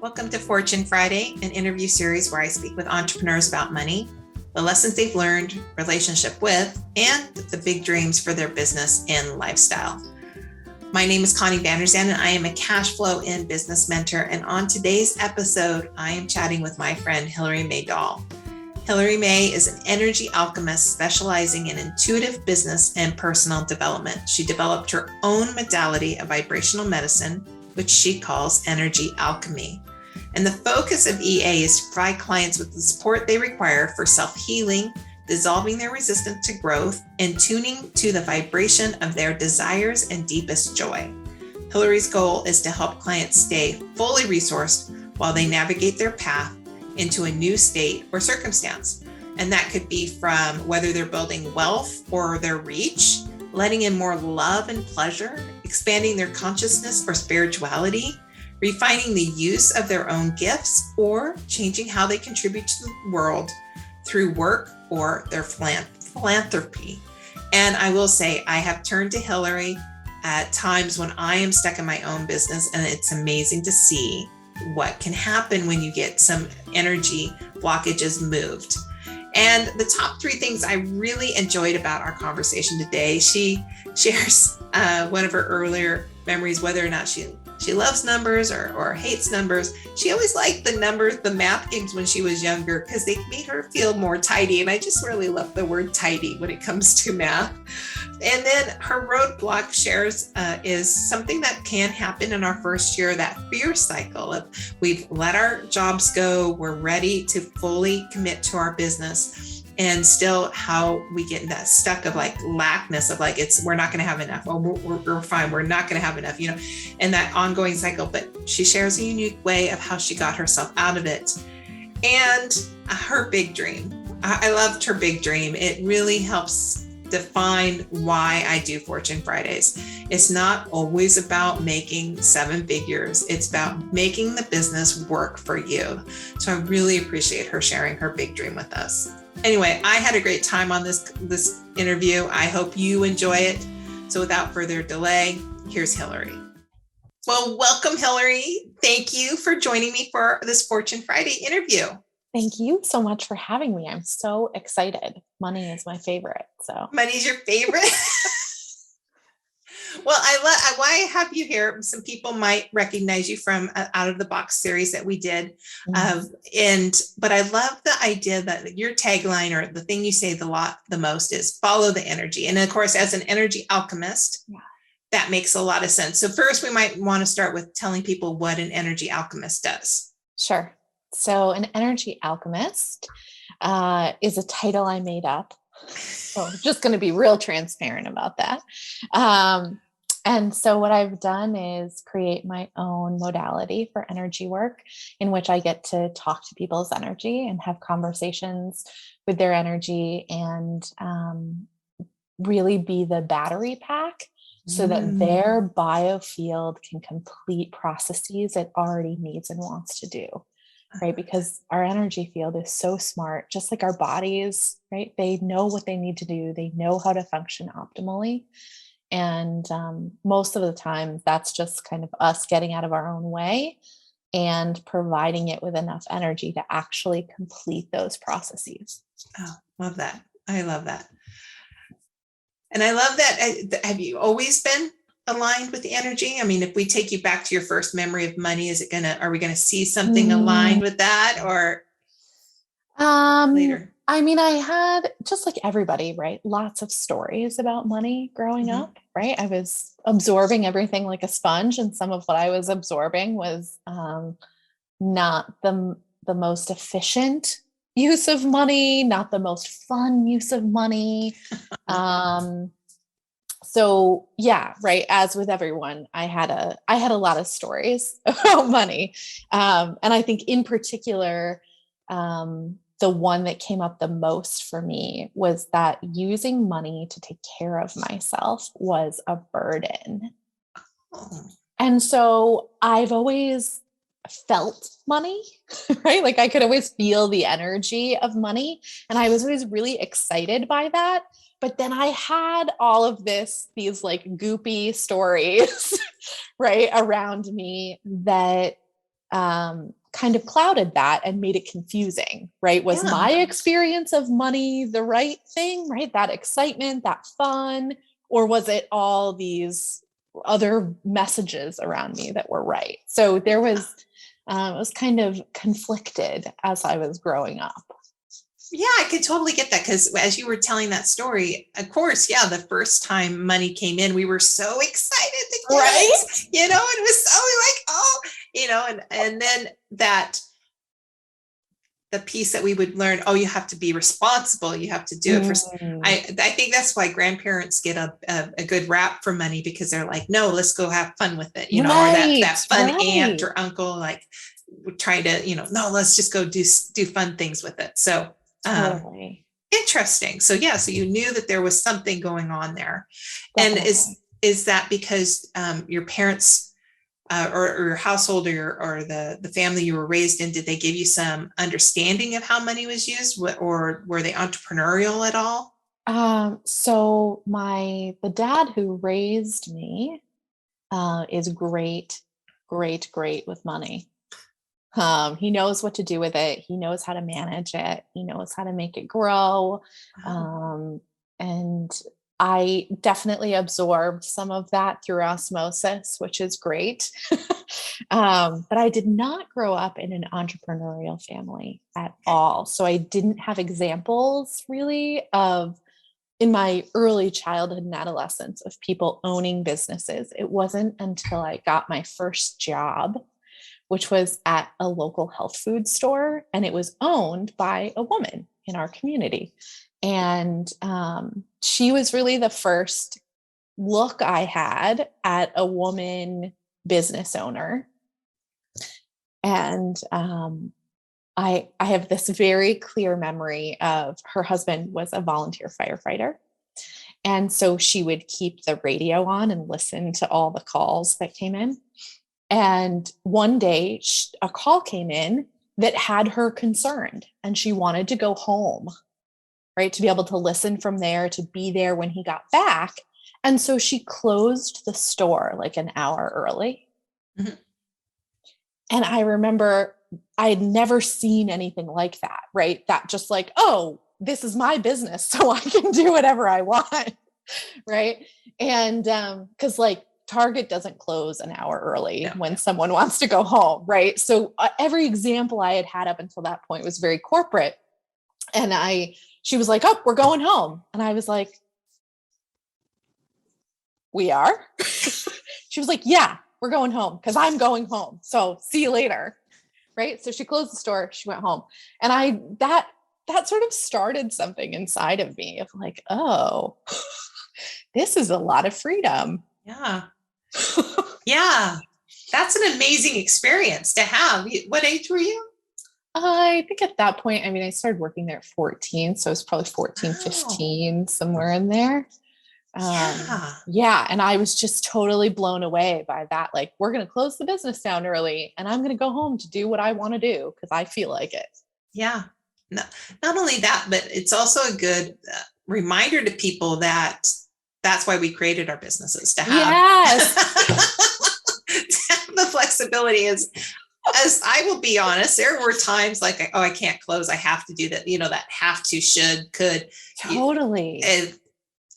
Welcome to Fortune Friday, an interview series where I speak with entrepreneurs about money, the lessons they've learned, relationship with, and the big dreams for their business and lifestyle. My name is Connie and I am a cash flow and business mentor. And on today's episode, I am chatting with my friend Hilarie Mae Dahl. Hilarie Mae is an energy alchemist specializing in intuitive business and personal development. She developed her own modality of vibrational medicine, which she calls Energy Alchemy. And the focus of EA is to provide clients with the support they require for self-healing, dissolving their resistance to growth, and tuning to the vibration of their desires and deepest joy. Hilarie's goal is to help clients stay fully resourced while they navigate their path into a new state or circumstance. And that could be from whether they're building wealth or their reach, letting in more love and pleasure, expanding their consciousness or spirituality, refining the use of their own gifts, or changing how they contribute to the world through work or their philanthropy. And I will say, I have turned to Hilarie at times when I am stuck in my own business, and it's amazing to see what can happen when you get some energy blockages moved. And the top three things I really enjoyed about our conversation today, she shares one of her earlier memories, whether or not she loves numbers or hates numbers. She always liked the numbers, the math games when she was younger, because they made her feel more tidy. And I just really love the word tidy when it comes to math. And then her roadblock shares is something that can happen in our first year, that fear cycle of we've let our jobs go, we're ready to fully commit to our business, and still how we get in that stuck of like lackness of like, we're not going to have enough. Oh, we're fine. We're not going to have enough, and that ongoing cycle. But she shares a unique way of how she got herself out of it and her big dream. I loved her big dream. It really helps define why I do Fortune Fridays. It's not always about making seven figures. It's about making the business work for you. So I really appreciate her sharing her big dream with us. Anyway, I had a great time on this interview. I hope you enjoy it. So without further delay, here's Hilarie. Well, welcome, Hilarie. Thank you for joining me for this Fortune Friday interview. Thank you so much for having me. I'm so excited. Money is my favorite. So money's your favorite? Well, why I have you here. Some people might recognize you from Out of the Box series that we did. But I love the idea that your tagline, or the thing you say the most, is follow the energy. And of course, as an energy alchemist, that makes a lot of sense. So first, we might want to start with telling people what an energy alchemist does. Sure. So an energy alchemist is a title I made up. So I'm just going to be real transparent about that. And so what I've done is create my own modality for energy work, in which I get to talk to people's energy and have conversations with their energy, and really be the battery pack so that their biofield can complete processes it already needs and wants to do. Right? Because our energy field is so smart, just like our bodies, right? They know what they need to do. They know how to function optimally. And most of the time, that's just kind of us getting out of our own way and providing it with enough energy to actually complete those processes. Oh, love that. I love that. And I love that. Have you always been aligned with the energy? I mean, if we take you back to your first memory of money, are we going to see something aligned with that, or later? I mean, I had, just like everybody, right, lots of stories about money growing up, right? I was absorbing everything like a sponge, and some of what I was absorbing was not the most efficient use of money, not the most fun use of money. So yeah, right. As with everyone, I had a lot of stories about money. And I think in particular, the one that came up the most for me was that using money to take care of myself was a burden. And so I've always felt money, right? Like I could always feel the energy of money. And I was always really excited by that. But then I had all of these like goopy stories, right, around me that kind of clouded that and made it confusing, right? Was my experience of money the right thing, right? That excitement, that fun, or was it all these other messages around me that were right? So there was, it was kind of conflicted as I was growing up. Yeah, I could totally get that, because as you were telling that story, of course, yeah, the first time money came in, we were so excited to get it, you know, it was so like, oh, you know, and then the piece that we would learn, oh, you have to be responsible, you have to do it for, I think that's why grandparents get a good rap for money, because they're like, no, let's go have fun with it, you know, or that fun aunt or uncle, like trying to, you know, no, let's just go do fun things with it. So totally. Interesting. So yeah, so you knew that there was something going on there. Definitely. And is that because your parents or your household or the family you were raised in, did they give you some understanding of how money was used, or were they entrepreneurial at all? So the dad who raised me is great with money. He knows what to do with it. He knows how to manage it. He knows how to make it grow. And I definitely absorbed some of that through osmosis, which is great. But I did not grow up in an entrepreneurial family at all. So I didn't have examples really in my early childhood and adolescence of people owning businesses. It wasn't until I got my first job, which was at a local health food store, and it was owned by a woman in our community. And she was really the first look I had at a woman business owner. And I have this very clear memory of her husband was a volunteer firefighter. And so she would keep the radio on and listen to all the calls that came in. And one day a call came in that had her concerned, and she wanted to go home, right? To be able to listen from there, to be there when he got back. And so she closed the store like an hour early. Mm-hmm. And I remember I had never seen anything like that, right? That just like, oh, this is my business, so I can do whatever I want, right? And because like, Target doesn't close an hour early when someone wants to go home, right? So every example I had up until that point was very corporate. And she was like, oh, we're going home. And I was like, we are? She was like, yeah, we're going home because I'm going home. So see you later, right? So she closed the store, she went home. And that sort of started something inside of me of like, oh, this is a lot of freedom. Yeah. Yeah. That's an amazing experience to have. What age were you? I think at that point, I mean, I started working there at 14. So it was probably 14, 15, somewhere in there. Yeah. And I was just totally blown away by that. Like, we're going to close the business down early and I'm going to go home to do what I want to do because I feel like it. Yeah. No, not only that, but it's also a good reminder to people that that's why we created our businesses, to have, to have the flexibility. As I will be honest, there were times like, oh, I can't close. I have to do that. You know, that have to, should, could. Totally.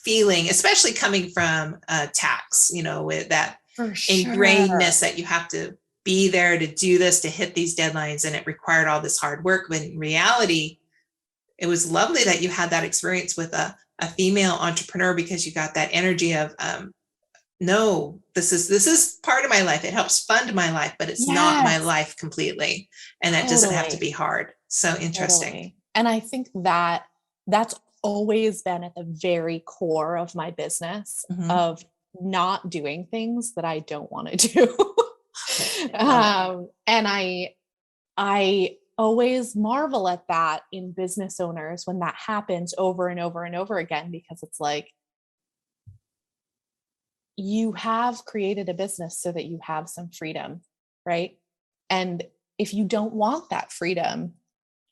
Feeling, especially coming from tax, you know, with that ingrainedness that you have to be there to do this, to hit these deadlines. And it required all this hard work. But in reality, it was lovely that you had that experience with a female entrepreneur, because you got that energy of, no, this is part of my life. It helps fund my life, but it's not my life completely. And that doesn't have to be hard. So interesting. Totally. And I think that's always been at the very core of my business, of not doing things that I don't want to do. And I always marvel at that in business owners when that happens over and over and over again, because it's like, you have created a business so that you have some freedom, right? And if you don't want that freedom,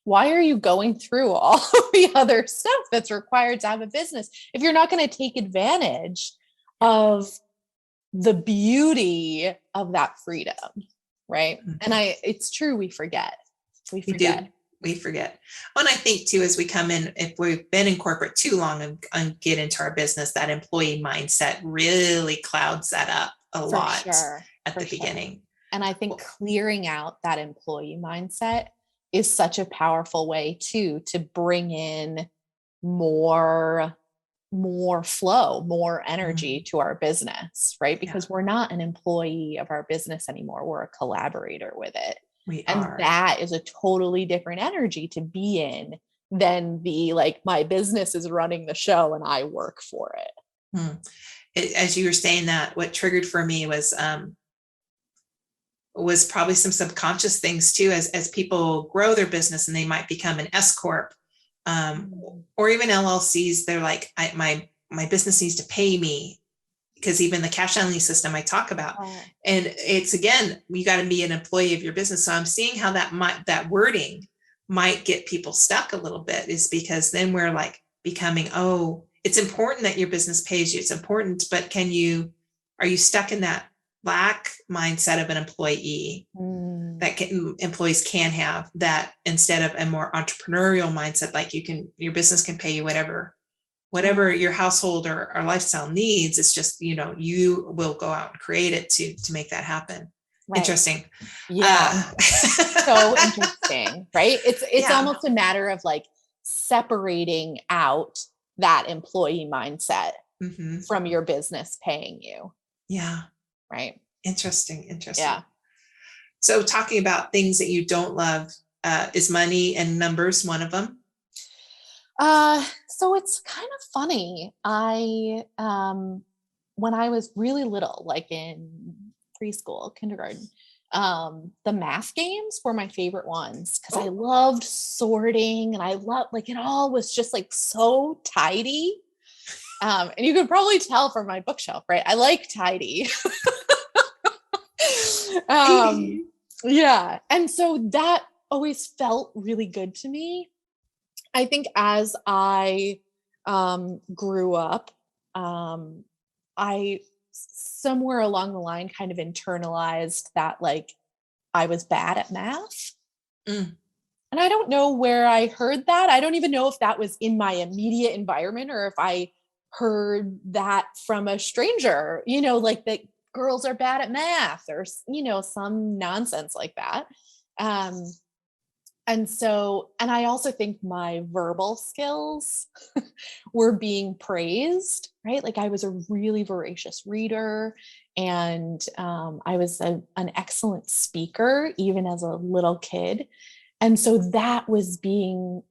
why are you going through all the other stuff that's required to have a business if you're not going to take advantage of the beauty of that freedom, right? And it's true, we forget. We forget. We forget. Well, and I think too, as we come in, if we've been in corporate too long and get into our business, that employee mindset really clouds that up a lot at the beginning. And I think clearing out that employee mindset is such a powerful way too, to bring in more flow, more energy to our business, right? Because we're not an employee of our business anymore. We're a collaborator with it. And that is a totally different energy to be in than the, like, my business is running the show and I work for it. As you were saying that, what triggered for me was probably some subconscious things too, as people grow their business and they might become an S Corp, or even LLCs. They're like, my business needs to pay me, because even the cash only system I talk about, and it's, again, you got to be an employee of your business. So I'm seeing how that wording might get people stuck a little bit, is because then we're like becoming, it's important that your business pays you. It's important, but are you stuck in that lack mindset of an employee that employees can have, that instead of a more entrepreneurial mindset, like your business can pay you whatever your household or lifestyle needs. It's just, you will go out and create it to make that happen. Right. Interesting. Yeah. So interesting, right? It's almost a matter of like separating out that employee mindset from your business paying you. Yeah. Right. Interesting. Yeah. So talking about things that you don't love, is money and numbers one of them? So it's kind of funny. When I was really little, like in preschool, kindergarten, the math games were my favorite ones, because I loved sorting, and I loved, like, it all was just like so tidy. And you could probably tell from my bookshelf, right? I like tidy. Yeah. And so that always felt really good to me. I think as I grew up, I somewhere along the line kind of internalized that, like, I was bad at math. And I don't know where I heard that. I don't even know if that was in my immediate environment or if I heard that from a stranger, like that girls are bad at math, or, some nonsense like that. And I also think my verbal skills were being praised, right? Like, I was a really voracious reader, and I was an excellent speaker, even as a little kid. And so that was being,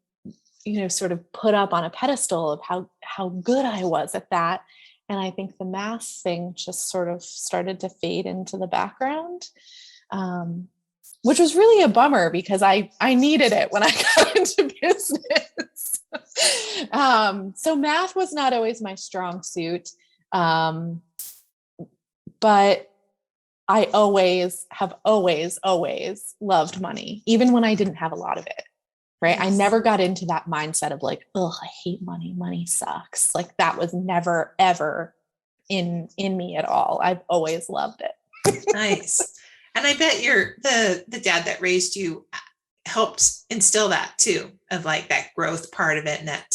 sort of put up on a pedestal of how good I was at that. And I think the math thing just sort of started to fade into the background. Which was really a bummer, because I needed it when I got into business. So math was not always my strong suit. But I have always loved money, even when I didn't have a lot of it. Right. Yes. I never got into that mindset of like, I hate money. Money sucks. Like, that was never, ever in me at all. I've always loved it. Nice. And I bet the dad that raised you helped instill that too, of like that growth part of it, and that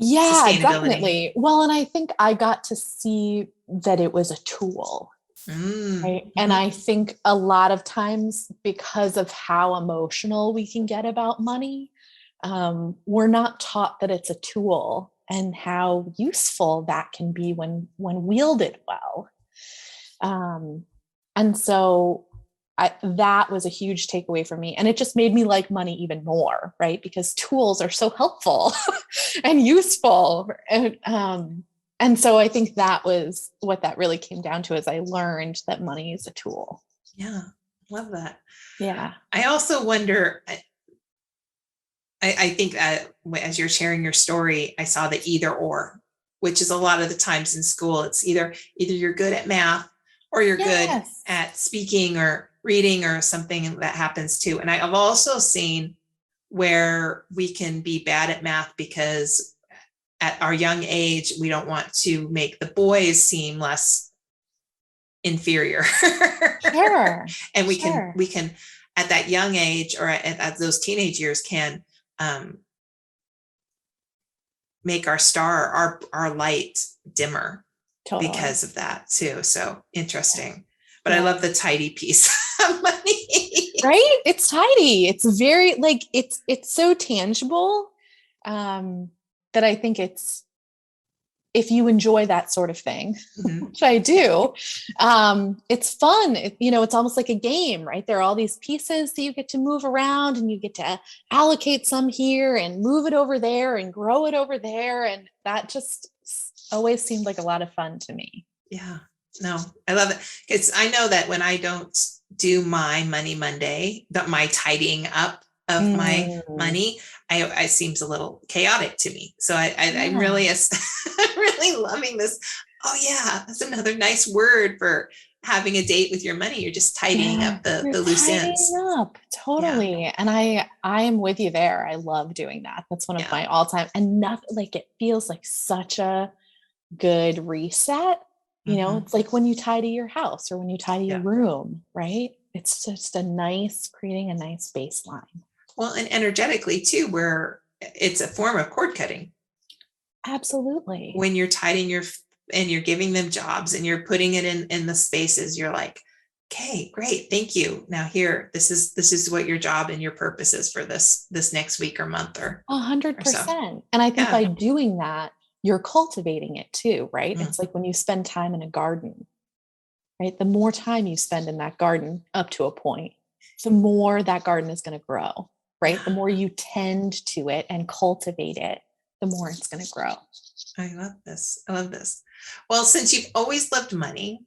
sustainability. Definitely. Well, and I think I got to see that it was a tool. Right. And I think a lot of times, because of how emotional we can get about money, we're not taught that it's a tool and how useful that can be when wielded well. And so that was a huge takeaway for me. And it just made me like money even more, right? Because tools are so helpful and useful. And so I think that was what that really came down to, is I learned that money is a tool. Yeah. Love that. Yeah. I also wonder, I think as you're sharing your story, I saw the either or, which is a lot of the times in school, it's either you're good at math or you're good at speaking or reading or something that happens too. And I've also seen where we can be bad at math because at our young age, we don't want to make the boys seem less inferior. Sure. And we Sure. can at that young age, or at those teenage years, can make our light dimmer Totally. because of that too. So interesting. But Yeah. I love the tidy piece of money. Right? It's tidy. It's very like it's so tangible that I think it's, if you enjoy that sort of thing, which I do, it's fun. It's almost like a game, right? There are all these pieces that you get to move around, and you get to allocate some here and move it over there and grow it over there. And that just always seemed like a lot of fun to me. Yeah, no, I love it. Because I know that when I don't do my Money Monday, my tidying up of my money, it seems a little chaotic to me. So I'm really, I'm really loving this. Oh yeah, that's another nice word for having a date with your money. You're just tidying up the loose ends. Up. Totally. Yeah. And I am with you there. I love doing that. That's one of my all-time, and nothing like, it feels like such a good reset. It's like when you tidy your house or when you tidy your room, right? It's just creating a nice baseline. Well, and energetically too, where it's a form of cord cutting. Absolutely. When you're tidying and you're giving them jobs and you're putting it in the spaces, you're like, okay, great. Thank you. Now here, this is what your job and your purpose is for this next week or month or 100%. so. And I think by doing that, you're cultivating it too, right? It's like when you spend time in a garden, right? The more time you spend in that garden up to a point, the more that garden is going to grow, right? The more you tend to it and cultivate it, the more it's going to grow. I love this. Well, since you've always loved money,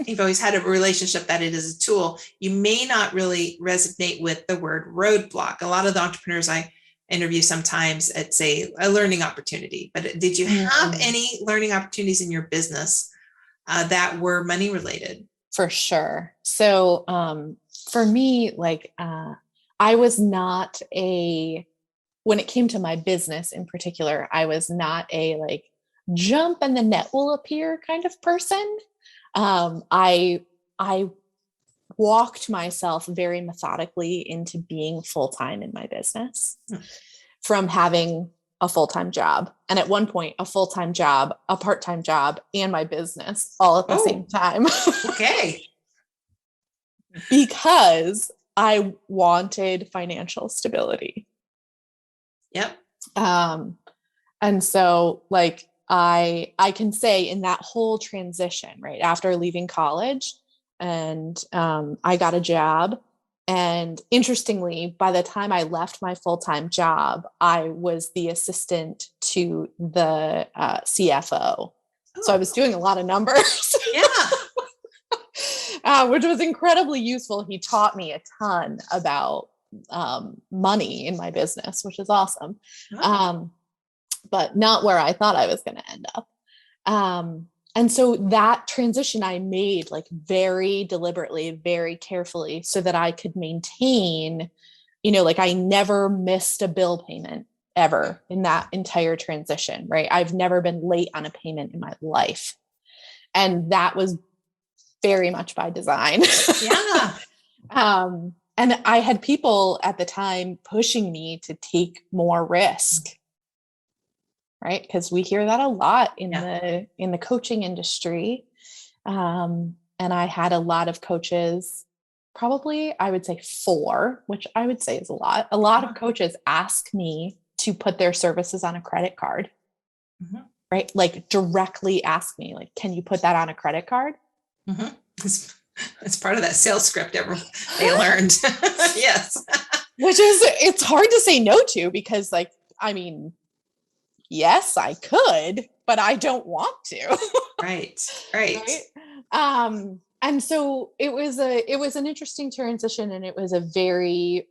you've always had a relationship that it is a tool, you may not really resonate with the word roadblock. A lot of the entrepreneurs I interview sometimes, it's a learning opportunity. But did you have any learning opportunities in your business that were money related? For sure. So for me, like I was not when it came to my business in particular, I was not a like jump and the net will appear kind of person. I walked myself very methodically into being full-time in my business from having a full-time job. And at one point, a full-time job, a part-time job, and my business all at the same time. Okay. Because I wanted financial stability. Yep. And so like, I can say in that whole transition, right after leaving college, and I got a job. And interestingly, by the time I left my full-time job, I was the assistant to the CFO. So I was doing a lot of numbers. Which was incredibly useful. He taught me a ton about money in my business, which is awesome. But not where I thought I was going to end up. And so that transition I made like very deliberately, very carefully, so that I could maintain, like I never missed a bill payment ever in that entire transition, right? I've never been late on a payment in my life. And that was very much by design. And I had people at the time pushing me to take more risk. Right. Because we hear that a lot in the coaching industry. And I had a lot of coaches, probably I would say 4, which I would say is a lot. A lot of coaches ask me to put their services on a credit card, right? Like directly ask me, like, can you put that on a credit card? It's part of that sales script they learned. Yes. Which is, it's hard to say no to, because like, I mean, yes, I could, but I don't want to. Right. And so it was an interesting transition, and it was a very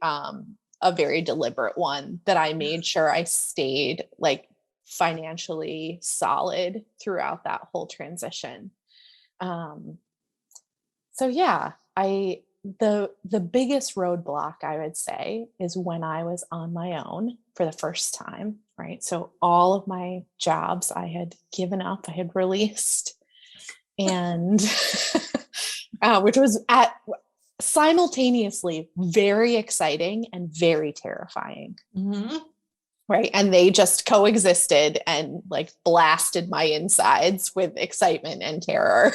deliberate one that I made sure I stayed like financially solid throughout that whole transition. So yeah, the biggest roadblock I would say is when I was on my own for the first time, right? So all of my jobs I had given up, I had released, and which was at simultaneously very exciting and very terrifying. Mm-hmm. Right. And they just coexisted and like blasted my insides with excitement and terror.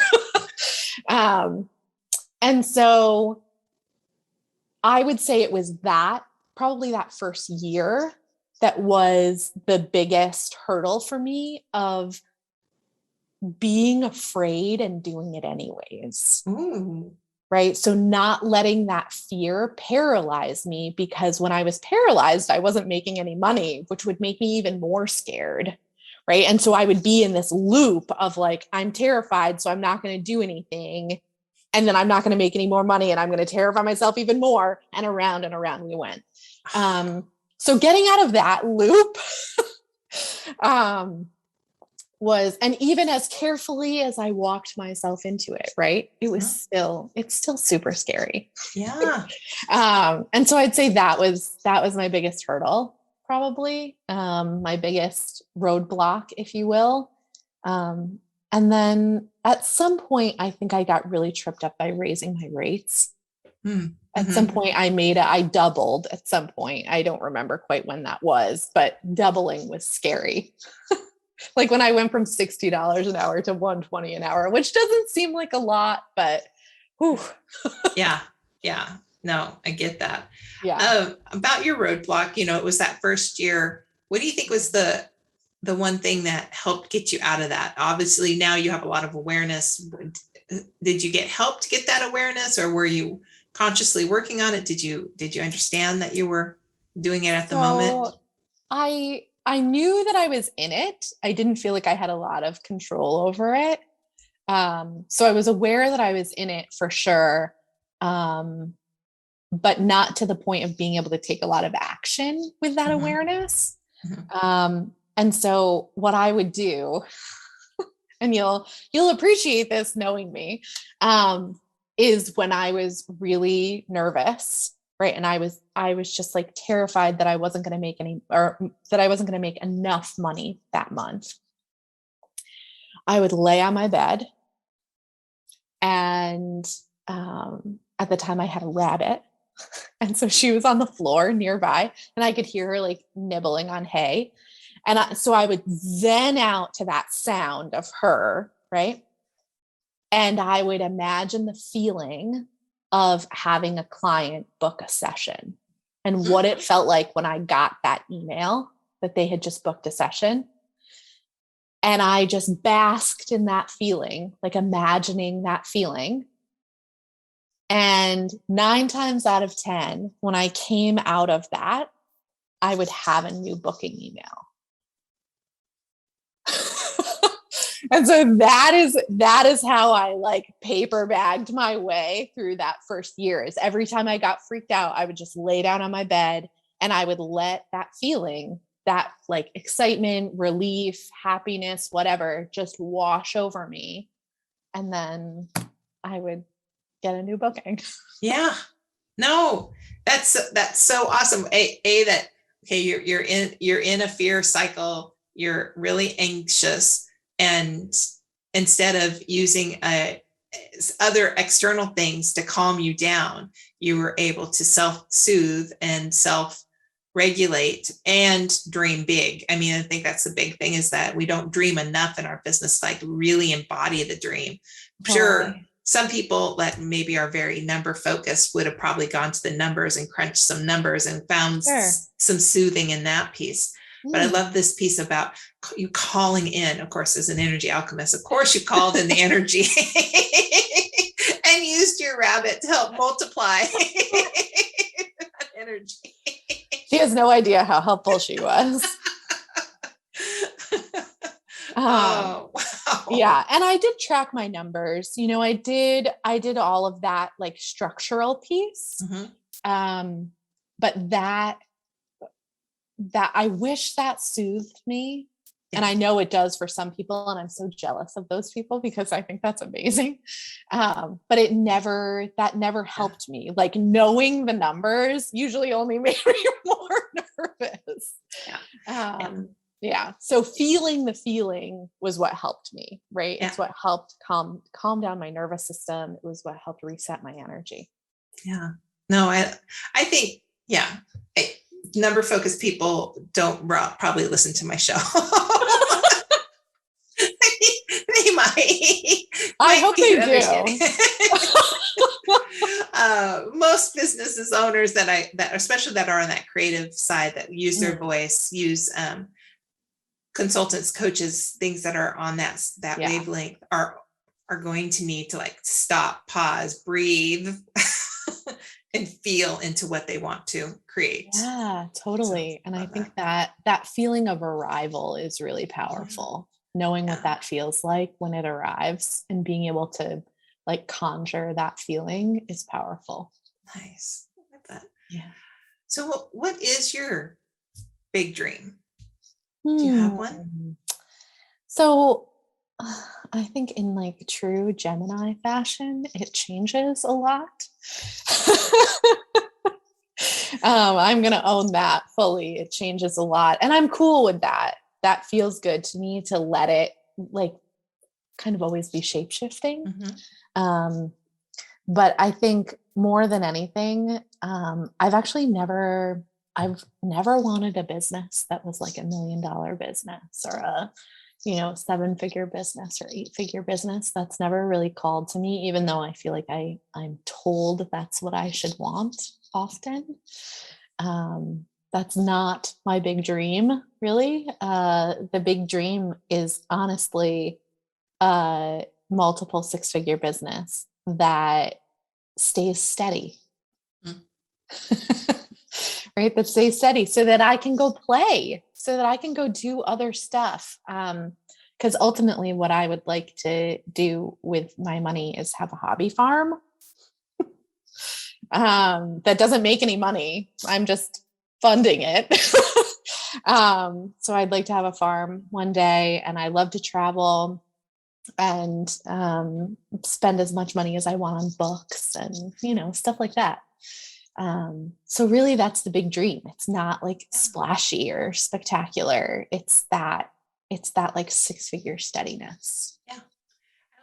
And so I would say it was probably that first year that was the biggest hurdle for me of being afraid and doing it anyways. Ooh. Right. So not letting that fear paralyze me, because when I was paralyzed, I wasn't making any money, which would make me even more scared. Right. And so I would be in this loop of like, I'm terrified, so I'm not going to do anything. And then I'm not going to make any more money, and I'm going to terrify myself even more. And around we went. So getting out of that loop, and even as carefully as I walked myself into it, right, it's still super scary. Yeah. And so I'd say that was my biggest hurdle, probably, my biggest roadblock, if you will. And then at some point, I think I got really tripped up by raising my rates. Mm-hmm. At some point I doubled at some point. I don't remember quite when that was, but doubling was scary. Like when I went from $60 an hour to $120 an hour, which doesn't seem like a lot, but whew. Yeah. No, I get that. Yeah. About your roadblock, it was that first year. What do you think was the one thing that helped get you out of that? Obviously now you have a lot of awareness. Did you get help to get that awareness, or were you consciously working on it? Did you understand that you were doing it at the moment? I knew that I was in it. I didn't feel like I had a lot of control over it. So I was aware that I was in it for sure. But not to the point of being able to take a lot of action with that awareness. Mm-hmm. And so what I would do, and you'll appreciate this knowing me, is when I was really nervous, right? And I was just like terrified that I wasn't going to make enough money that month. I would lay on my bed, and at the time I had a rabbit. And so she was on the floor nearby, and I could hear her like nibbling on hay. And so I would zen out to that sound of her, right? And I would imagine the feeling of having a client book a session and what it felt like when I got that email that they had just booked a session. And I just basked in that feeling, like imagining that feeling. And 9 times out of 10, when I came out of that, I would have a new booking email. And so that is how I like paper bagged my way through that first year. Is every time I got freaked out, I would just lay down on my bed and I would let that feeling, that like excitement, relief, happiness, whatever, just wash over me. And then I would get a new booking. Yeah. No, that's so awesome. You're in a fear cycle. You're really anxious, and instead of using other external things to calm you down, you were able to self-soothe and self-regulate and dream big. I mean, I think that's the big thing, is that we don't dream enough in our business, like really embody the dream. Sure. Some people that maybe are very number focused would have probably gone to the numbers and crunched some numbers and found some soothing in that piece. But I love this piece about you calling in, of course, as an energy alchemist. Of course, you called in the energy and used your rabbit to help multiply that energy. She has no idea how helpful she was. Oh, wow. Yeah. And I did track my numbers. I did all of that like structural piece. Mm-hmm. But that I wish that soothed me. Yeah. And I know it does for some people. And I'm so jealous of those people because I think that's amazing. But that never helped me. Like knowing the numbers usually only made me more nervous. Yeah. Yeah. So feeling the feeling was what helped me, right? Yeah. It's what helped calm down my nervous system. It was what helped reset my energy. Yeah. No, I think, yeah. Number focused people don't probably listen to my show. They might. I hope they do. Most businesses owners that especially that are on that creative side, that use their voice, use consultants, coaches, things that are on that wavelength are going to need to like stop, pause, breathe, and feel into what they want to create. Yeah, totally. So, and I think that feeling of arrival is really powerful. Knowing what that feels like when it arrives and being able to like conjure that feeling is powerful. Nice. I like that. Yeah. So what is your big dream? Do you have one? So I think in like true Gemini fashion, it changes a lot. I'm going to own that fully. It changes a lot. And I'm cool with that. That feels good to me, to let it like kind of always be shape-shifting. Mm-hmm. But I think more than anything, I've never wanted a business that was like $1 million business or a, 7-figure business or 8-figure business. That's never really called to me, even though I feel like I'm told that's what I should want often. That's not my big dream, really. The big dream is honestly a multiple 6-figure business that stays steady. Right? That stays steady so that I can go play, so that I can go do other stuff. Because ultimately what I would like to do with my money is have a hobby farm. That doesn't make any money. I'm just funding it. So I'd like to have a farm one day, and I love to travel and spend as much money as I want on books and, stuff like that. So really that's the big dream. It's not like splashy or spectacular. It's that like 6-figure steadiness. Yeah.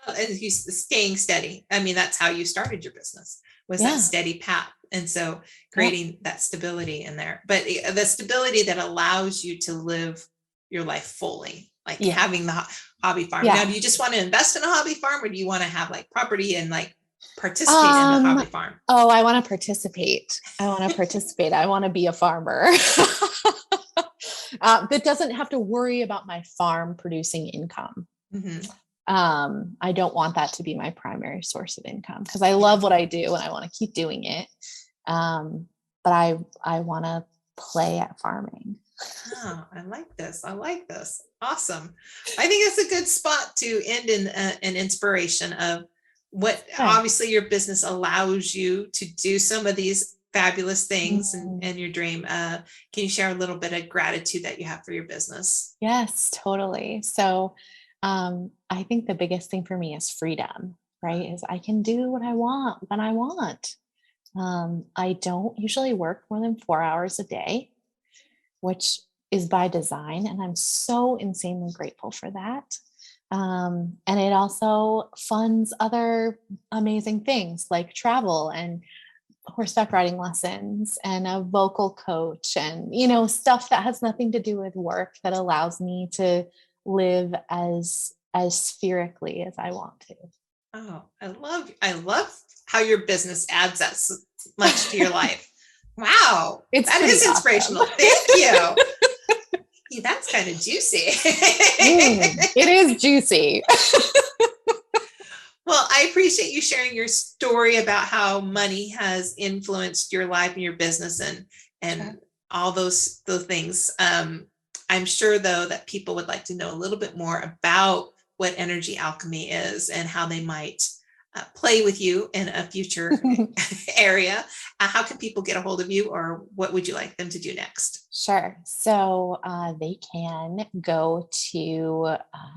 And you staying steady. I mean, that's how you started your business, was that steady path. And so creating that stability in there, but the stability that allows you to live your life fully, like having the hobby farm. Now, do you just want to invest in a hobby farm, or do you want to have like property and like participate in the hobby farm? Oh, I want to participate. I want to be a farmer. That doesn't have to worry about my farm producing income. Mm-hmm. I don't want that to be my primary source of income, because I love what I do and I want to keep doing it. But I want to play at farming. Oh, I like this. Awesome. I think it's a good spot to end in an inspiration of what obviously your business allows you to do some of these fabulous things and your dream. Can you share a little bit of gratitude that you have for your business? Yes, totally. So I think the biggest thing for me is freedom, right? Is I can do what I want when I want. I don't usually work more than 4 hours a day, which is by design. And I'm so insanely grateful for that. And it also funds other amazing things like travel and horseback riding lessons and a vocal coach and, stuff that has nothing to do with work, that allows me to live as spherically as I want to. Oh, I love how your business adds that so much to your life. Wow. That is inspirational. Awesome. Thank you. Yeah, that's kind of juicy. It is juicy. Well, I appreciate you sharing your story about how money has influenced your life and your business and all those things. I'm sure, though, that people would like to know a little bit more about what Energy Alchemy is and how they might play with you in a future area. How can people get a hold of you, or what would you like them to do next? Sure. So they can go to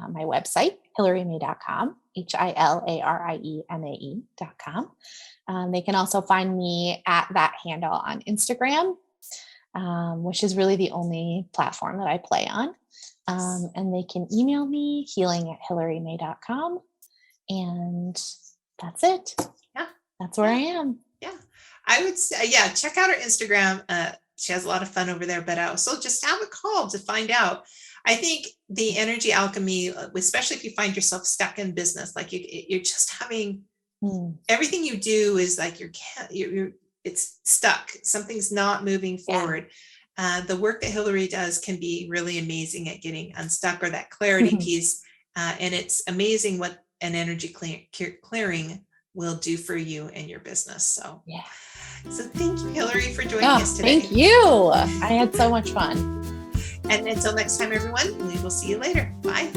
my website, hilariemae.com, HILARIEMAE.com. They can also find me at that handle on Instagram, which is really the only platform that I play on. And they can email me, healing@hilariemae.com. And that's it. Yeah. That's where I am. Yeah. I would say, check out her Instagram. She has a lot of fun over there, but also just have a call to find out. I think the Energy Alchemy, especially if you find yourself stuck in business, like you're just having everything you do is like it's stuck. Something's not moving forward. The work that Hilarie does can be really amazing at getting unstuck, or that clarity piece. And it's amazing what an energy clearing will do for you and your business. So thank you, Hilarie, for joining us today. Thank you. I had so much fun. And until next time, everyone, we will see you later. Bye.